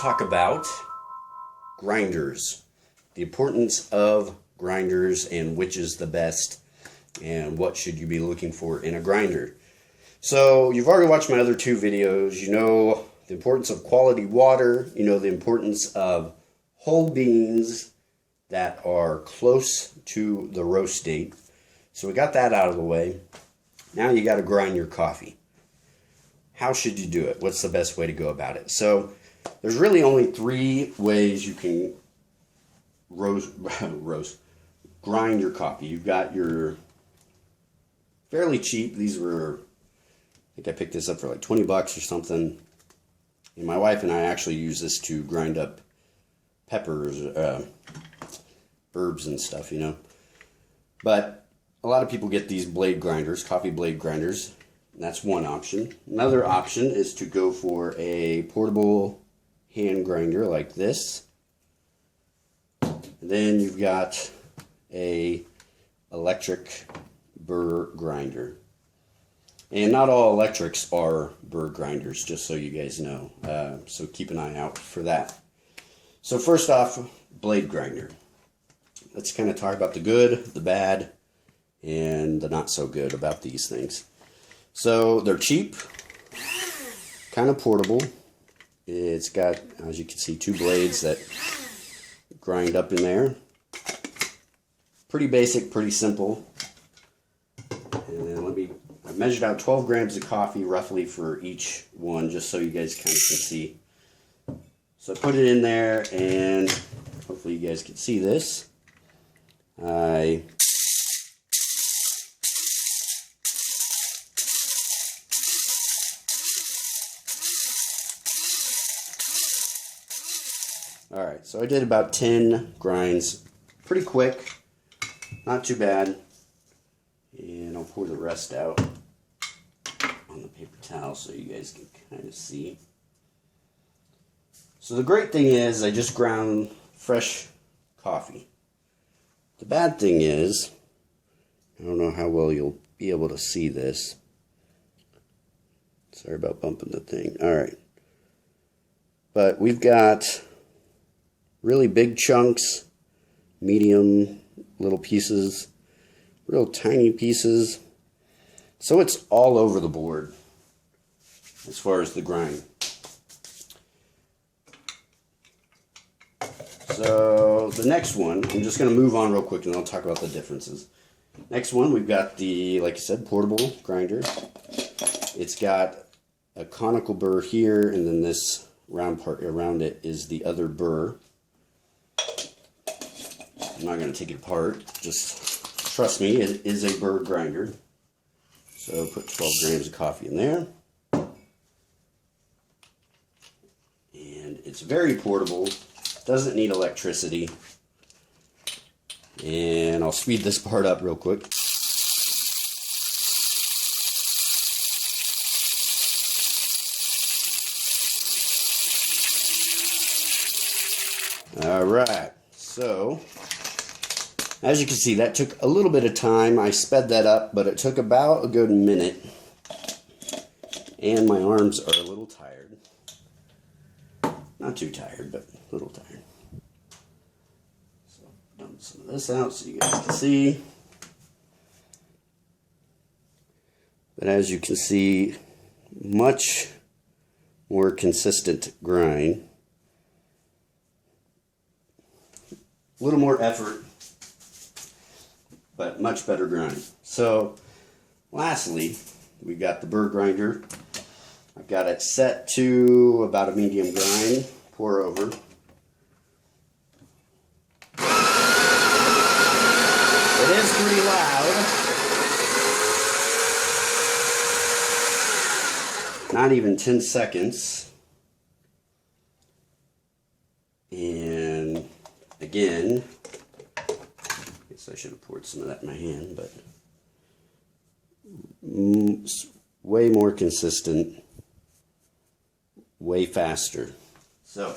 talk about grinders, the importance of grinders and which is the best and what should you be looking for in a grinder. So you've already watched my other two videos. You know the importance of quality water. You know the importance of whole beans that are close to the roast date. So we got that out of the way. Now you got to grind your coffee. How should you do it? What's the best way to go about it? So there's really only three ways you can grind your coffee. You've got your fairly cheap. These were, I think I picked this up for like 20 bucks or something. And my wife and I actually use this to grind up peppers, herbs and stuff, you know. But a lot of people get these blade grinders, coffee blade grinders. And that's one option. Another option is to go for a portable hand grinder like this. And then you've got a electric Burr grinder. And not all electrics are Burr grinders, just so you guys know. So keep an eye out for that. So first off, blade grinder. Let's kind of talk about the good, the bad, and the not so good about these things. So they're cheap, kind of portable. It's got, as you can see, two blades that grind up in there. Pretty basic, pretty simple. And then I measured out 12 grams of coffee roughly for each one, just so you guys kind of can see. So I put it in there, and hopefully you guys can see this. Alright, so I did about 10 grinds. Pretty quick, not too bad. And I'll pour the rest out on the paper towel so you guys can kind of see. So the great thing is I just ground fresh coffee. The bad thing is, I don't know how well you'll be able to see this. Sorry about bumping the thing. Alright. But we've got really big chunks, medium little pieces, real tiny pieces. So it's all over the board as far as the grind. So the next one, I'm just going to move on real quick and I'll talk about the differences. Next one, we've got the, like I said, portable grinder. It's got a conical burr here, and then this round part around it is the other burr. I'm not going to take it apart, just trust me, it is a Burr grinder. So put 12 grams of coffee in there. And it's very portable, doesn't need electricity. And I'll speed this part up real quick. Alright, so as you can see, that took a little bit of time. I sped that up, but it took about a good minute. And my arms are a little tired. Not too tired, but a little tired. So dump some of this out so you guys can see. But as you can see, much more consistent grind. A little more effort, but much better grind. So, lastly, we got the Burr grinder. I've got it set to about a medium grind. Pour over. It is pretty loud. Not even 10 seconds. And again, I guess I should have poured some of that in my hand, but way more consistent, way faster. So,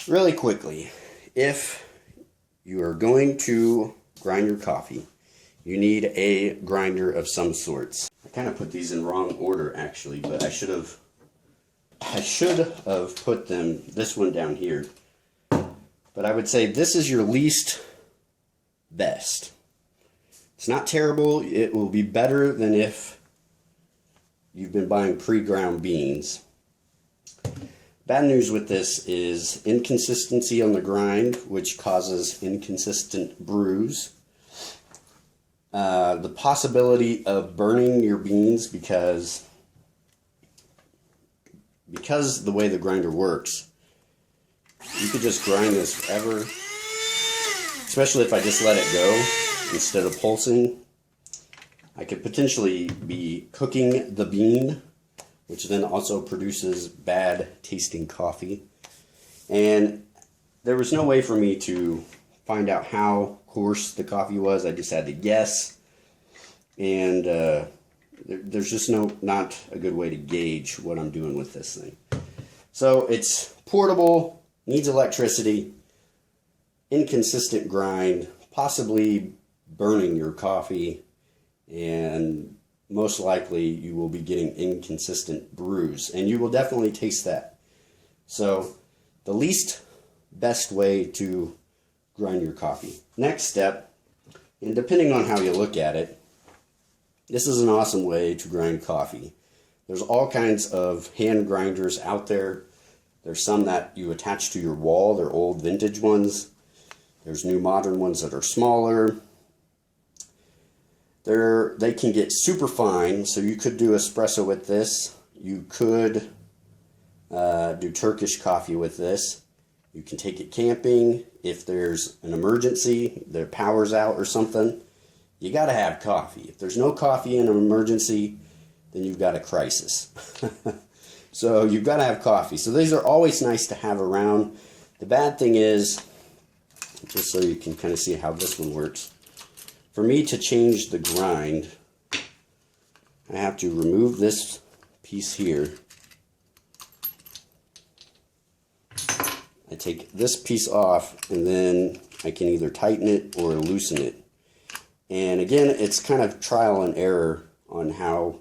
really quickly, if you are going to grind your coffee, you need a grinder of some sorts. I kind of put these in wrong order actually, but I should have I should have put this one down here. But I would say this is your least best. It's not terrible. It will be better than if you've been buying pre-ground beans. Bad news with this is inconsistency on the grind, which causes inconsistent brews. The possibility of burning your beans because the way the grinder works, you could just grind this forever, especially if I just let it go instead of pulsing. I could potentially be cooking the bean, which then also produces bad tasting coffee. And there was no way for me to find out how coarse the coffee was. I just had to guess. And there's just not a good way to gauge what I'm doing with this thing. So it's portable, needs electricity, inconsistent grind, possibly burning your coffee, and most likely you will be getting inconsistent brews, and you will definitely taste that. So the least best way to grind your coffee. Next step, and depending on how you look at it, this is an awesome way to grind coffee. There's all kinds of hand grinders out there. There's some that you attach to your wall. They're old vintage ones. There's new modern ones that are smaller. They can get super fine, so you could do espresso with this. You could do Turkish coffee with this. You can take it camping. If there's an emergency, their power's out or something, you got to have coffee. If there's no coffee in an emergency, then you've got a crisis. So you've got to have coffee. So these are always nice to have around. The bad thing is, just so you can kind of see how this one works, for me to change the grind, I have to remove this piece here. I take this piece off, and then I can either tighten it or loosen it. And again, it's kind of trial and error on how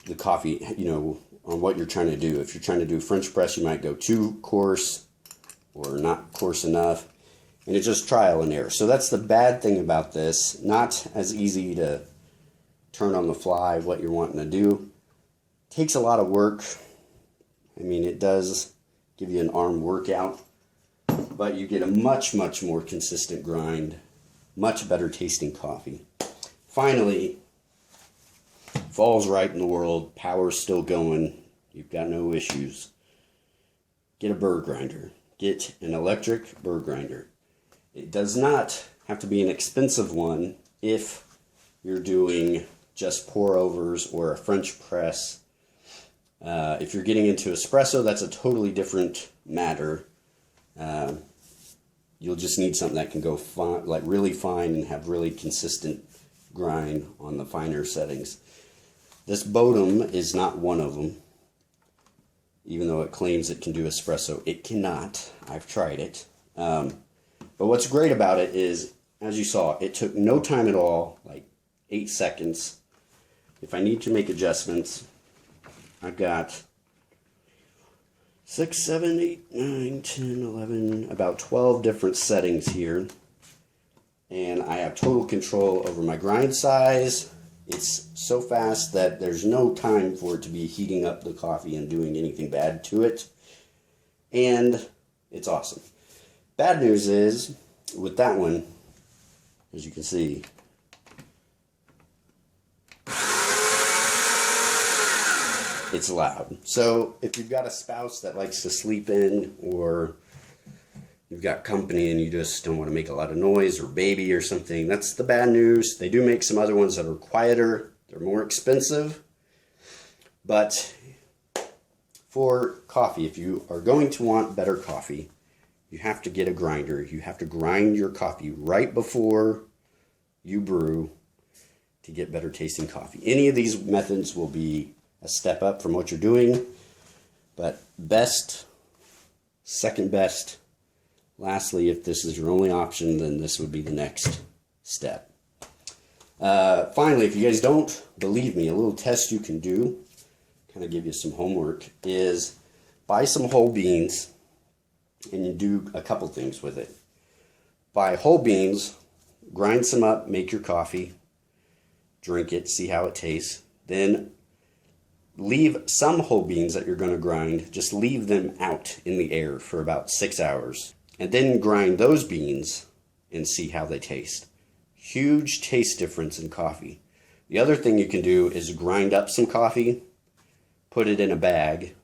the coffee, on what you're trying to do. If you're trying to do French press, you might go too coarse or not coarse enough. And it's just trial and error. So that's the bad thing about this. Not as easy to turn on the fly what you're wanting to do. Takes a lot of work. I mean, it does give you an arm workout, but you get a much, much more consistent grind, much better tasting coffee. Finally, fall's right in the world, power's still going, you've got no issues. Get a Burr Grinder. Get an electric Burr Grinder. It does not have to be an expensive one if you're doing just pour overs or a French press. If you're getting into espresso, that's a totally different matter. You'll just need something that can go really fine and have really consistent grind on the finer settings. This Bodum is not one of them. Even though it claims it can do espresso, it cannot. I've tried it. But what's great about it is, as you saw, it took no time at all, like 8 seconds. If I need to make adjustments, I've got 6, 7, 8, 9, 10, 11, about 12 different settings here. And I have total control over my grind size. It's so fast that there's no time for it to be heating up the coffee and doing anything bad to it. And it's awesome. Bad news is, with that one, as you can see, it's loud. So if you've got a spouse that likes to sleep in, or you've got company and you just don't want to make a lot of noise, or baby or something, that's the bad news. They do make some other ones that are quieter. They're more expensive. But for coffee, if you are going to want better coffee, you have to get a grinder. You have to grind your coffee right before you brew to get better tasting coffee. Any of these methods will be a step up from what you're doing, but best, second best. Lastly, if this is your only option, then this would be the next step. Finally, if you guys don't believe me, a little test you can do, kind of give you some homework, is buy some whole beans and you do a couple things with it. Buy whole beans, grind some up, make your coffee, drink it, see how it tastes. Then leave some whole beans that you're going to grind, just leave them out in the air for about 6 hours. And then grind those beans and see how they taste. Huge taste difference in coffee. The other thing you can do is grind up some coffee, put it in a bag,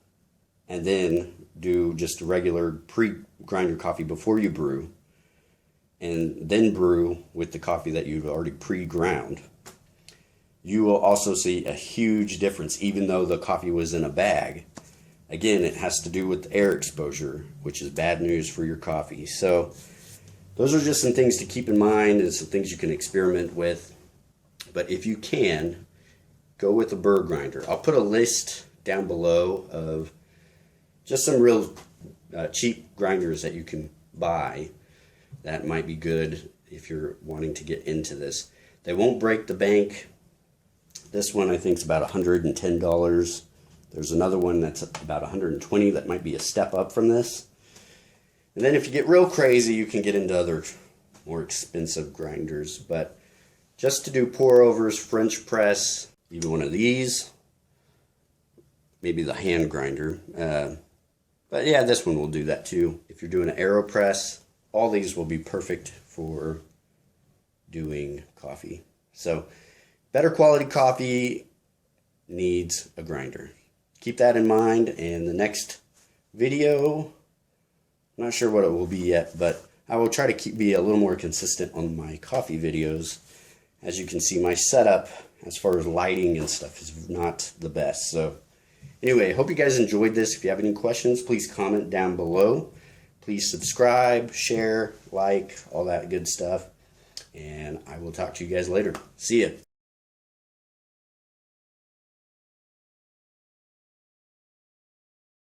and then do just a regular pre-grinder coffee before you brew, and then brew with the coffee that you've already pre-ground. You will also see a huge difference, even though the coffee was in a bag. Again, it has to do with air exposure, which is bad news for your coffee. So those are just some things to keep in mind and some things you can experiment with. But if you can, go with a Burr Grinder. I'll put a list down below of just some real cheap grinders that you can buy that might be good if you're wanting to get into this. They won't break the bank. This one I think is about $110. There's another one that's about $120 that might be a step up from this. And then if you get real crazy, you can get into other more expensive grinders. But just to do pour-overs, French press, even one of these, maybe the hand grinder. But yeah, this one will do that too. If you're doing an AeroPress, all these will be perfect for doing coffee. So better quality coffee needs a grinder. Keep that in mind, and the next video, I'm not sure what it will be yet, but I will try to be a little more consistent on my coffee videos. As you can see, my setup as far as lighting and stuff is not the best. So anyway, hope you guys enjoyed this. If you have any questions, please comment down below. Please subscribe, share, like, all that good stuff. And I will talk to you guys later. See ya.